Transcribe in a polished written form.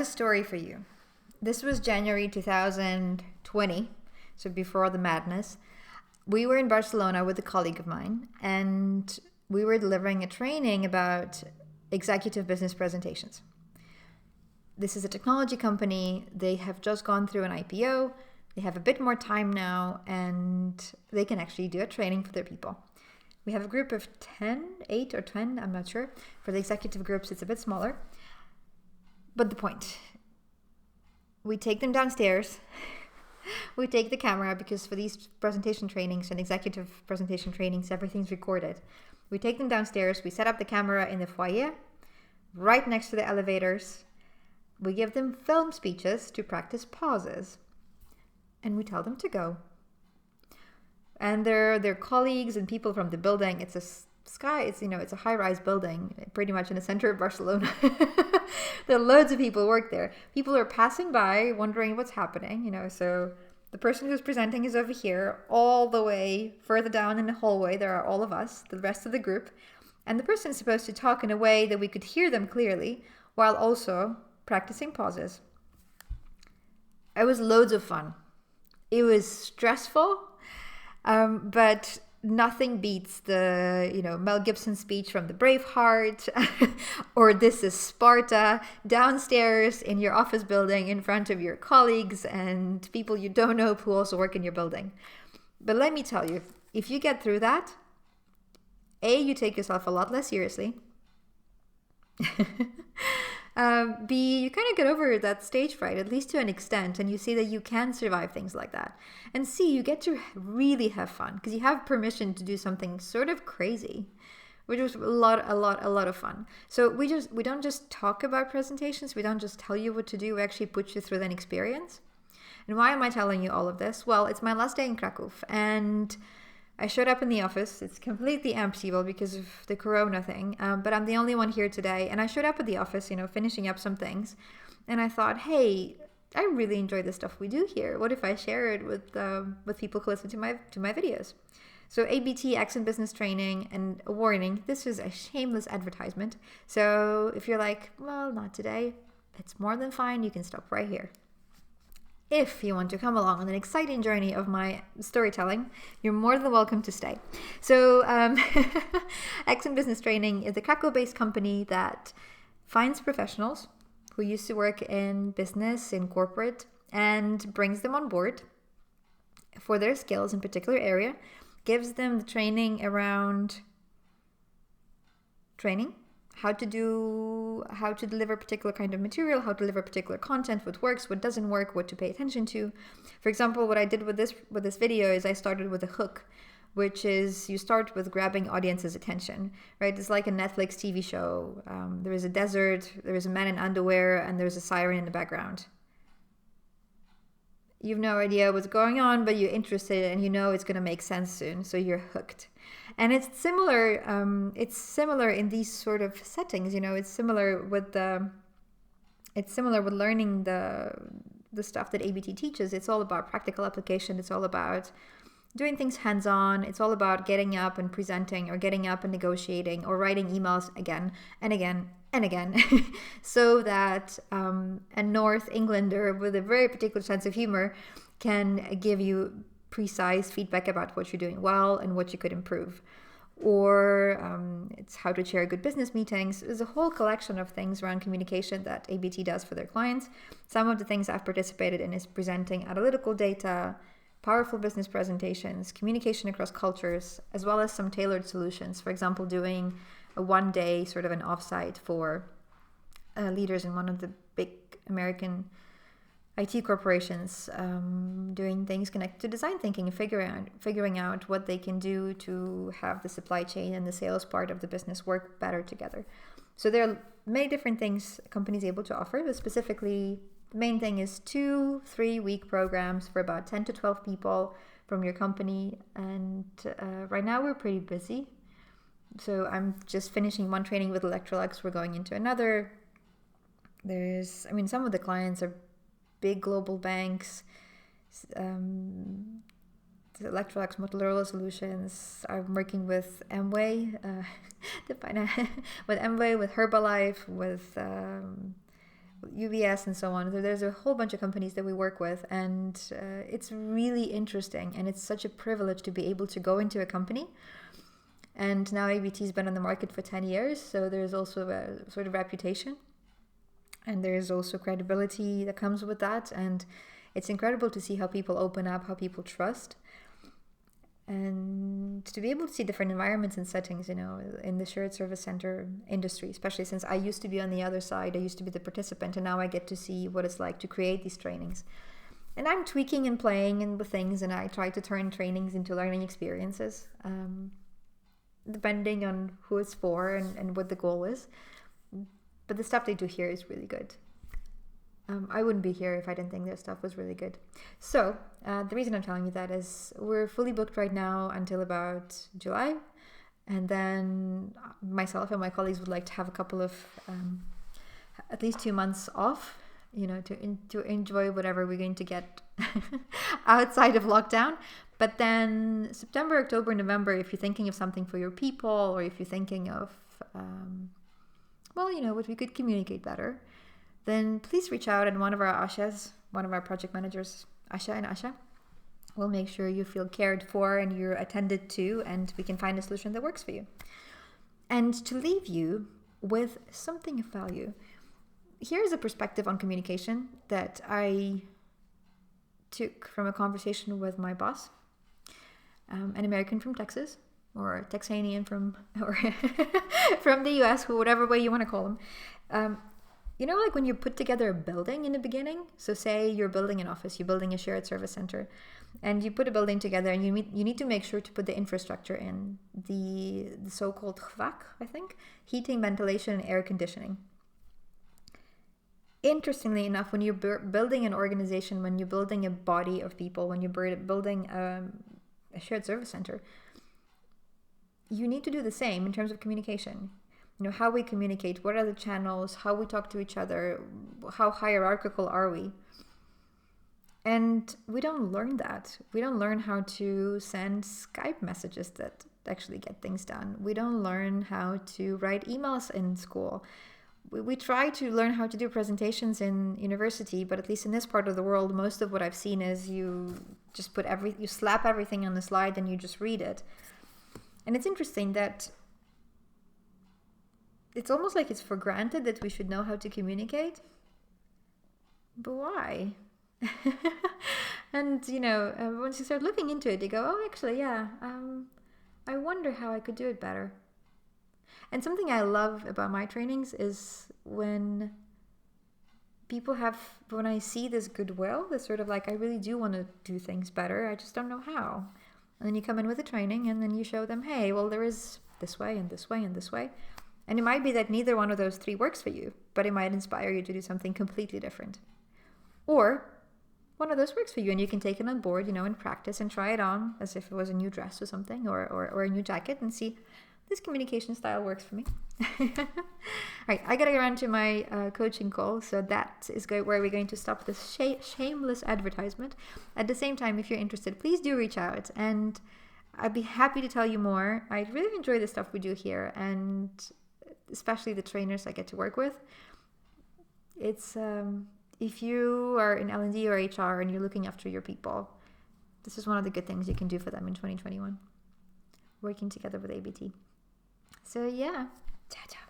Story for you. This was January 2020, so before the madness. We were in Barcelona with a colleague of mine, and we were delivering a training about executive business presentations. This is a technology company. They have just gone through an IPO. They have a bit more time now, and they can actually do a training for their people. We have a group of 8 or 10, I'm not sure. For the executive groups, it's a bit smaller. But the point, we take them downstairs. We take the camera, because for these presentation trainings and executive presentation trainings, everything's recorded. We take them downstairs. We set up the camera in the foyer, right next to the elevators. We give them film speeches to practice pauses. And we tell them to go. And their colleagues and people from the building. It's a high-rise building, pretty much in the center of Barcelona. There are loads of people who work there. People are passing by, wondering what's happening, so the person who's presenting is over here. All the way further down in the hallway, there are all of us, the rest of the group. And the person is supposed to talk in a way that we could hear them clearly, while also practicing pauses. It was loads of fun. It was stressful, but nothing beats the, Mel Gibson speech from the Braveheart or This is Sparta downstairs in your office building in front of your colleagues and people you don't know who also work in your building. But let me tell you, if you get through that, A, you take yourself a lot less seriously. B, you kind of get over that stage fright, at least to an extent, and you see that you can survive things like that. And C, you get to really have fun, because you have permission to do something sort of crazy, which was a lot of fun. So we don't just talk about presentations, we don't just tell you what to do, we actually put you through an experience. And why am I telling you all of this? Well, it's my last day in Krakow, and I showed up in the office. It's completely empty, well, because of the corona thing. But I'm the only one here today. And I showed up at the office, finishing up some things. And I thought, hey, I really enjoy the stuff we do here. What if I share it with people who listen to my videos? So ABT, Accent Business Training, and a warning, this is a shameless advertisement. So if you're like, well, not today, it's more than fine. You can stop right here. If you want to come along on an exciting journey of my storytelling, you're more than welcome to stay. So Accent Business Training is a Krakow-based company that finds professionals who used to work in business, in corporate, and brings them on board for their skills in a particular area, gives them the training around training, how to deliver a particular kind of material, how to deliver particular content, what works, what doesn't work, what to pay attention to. For example, what I did with this video is I started with a hook, which is you start with grabbing audience's attention, right? It's like a Netflix TV show. There is a desert, there is a man in underwear, and there's a siren in the background. You have no idea what's going on, but you're interested and it's going to make sense soon, so you're hooked. And it's similar in these sort of settings, it's similar with learning the stuff that ABT teaches. It's all about practical application. It's all about doing things hands-on. It's all about getting up and presenting, or getting up and negotiating, or writing emails again and again and again, so that a North Englander with a very particular sense of humor can give you precise feedback about what you're doing well and what you could improve. Or it's how to chair good business meetings. There's a whole collection of things around communication that ABT does for their clients. Some of the things I've participated in is presenting analytical data, powerful business presentations, communication across cultures, as well as some tailored solutions. For example, doing a one-day sort of an offsite for leaders in one of the big American IT corporations, doing things connected to design thinking and figuring out what they can do to have the supply chain and the sales part of the business work better together. So there are many different things a company is able to offer, but specifically the main thing is 2-3 week programs for about 10 to 12 people from your company. And right now we're pretty busy. So I'm just finishing one training with Electrolux. We're going into another. Some of the clients are big global banks, Electrolux Motorola Solutions. I'm working with Amway, with Amway, with Herbalife, with UBS and so on. There's a whole bunch of companies that we work with, and it's really interesting, and it's such a privilege to be able to go into a company. And now ABT's been on the market for 10 years, so there's also a sort of reputation, and there's also credibility that comes with that, and it's incredible to see how people open up, how people trust, and to be able to see different environments and settings, in the shared service center industry, especially since I used to be on the other side. I used to be the participant, and now I get to see what it's like to create these trainings. And I'm tweaking and playing and with things, and I try to turn trainings into learning experiences, depending on who it's for and what the goal is. But the stuff they do here is really good. I wouldn't be here if I didn't think their stuff was really good. So the reason I'm telling you that is we're fully booked right now until about July. And then myself and my colleagues would like to have a couple of, at least 2 months off, to enjoy whatever we're going to get outside of lockdown. But then September, October, November, if you're thinking of something for your people, or if you're thinking of, what we could communicate better, then please reach out, and one of our project managers, Asha and Asha, will make sure you feel cared for and you're attended to, and we can find a solution that works for you. And to leave you with something of value, here's a perspective on communication that I took from a conversation with my boss, an American from Texas, or Texanian from the US, whatever way you want to call them. Like when you put together a building in the beginning, so say you're building an office, you're building a shared service center, and you put a building together, and you need to make sure to put the infrastructure in, the so-called HVAC, I think, heating, ventilation, and air conditioning. Interestingly enough, when you're building an organization, when you're building a body of people, when you're building a shared service center, you need to do the same in terms of communication. How we communicate, what are the channels, how we talk to each other, how hierarchical are we? And we don't learn that. We don't learn how to send Skype messages that actually get things done. We don't learn how to write emails in school. We try to learn how to do presentations in university, but at least in this part of the world, most of what I've seen is you just you slap everything on the slide and you just read it. And it's interesting that it's almost like it's for granted that we should know how to communicate. But why? And, once you start looking into it, you go, oh, actually, yeah, I wonder how I could do it better. And something I love about my trainings is when I see this goodwill, this sort of like, I really do want to do things better, I just don't know how. And then you come in with a training, and then you show them, hey, well, there is this way and this way and this way. And it might be that neither one of those three works for you, but it might inspire you to do something completely different. Or one of those works for you, and you can take it on board, and practice and try it on as if it was a new dress or something, or a new jacket, and see, this communication style works for me. All right, I gotta get around to my coaching call, so that is where we're going to stop this shameless advertisement. At the same time, if you're interested, please do reach out, and I'd be happy to tell you more. I really enjoy the stuff we do here, and especially the trainers I get to work with. It's if you are in L&D or HR and you're looking after your people, this is one of the good things you can do for them in 2021, working together with ABT. So yeah, ciao.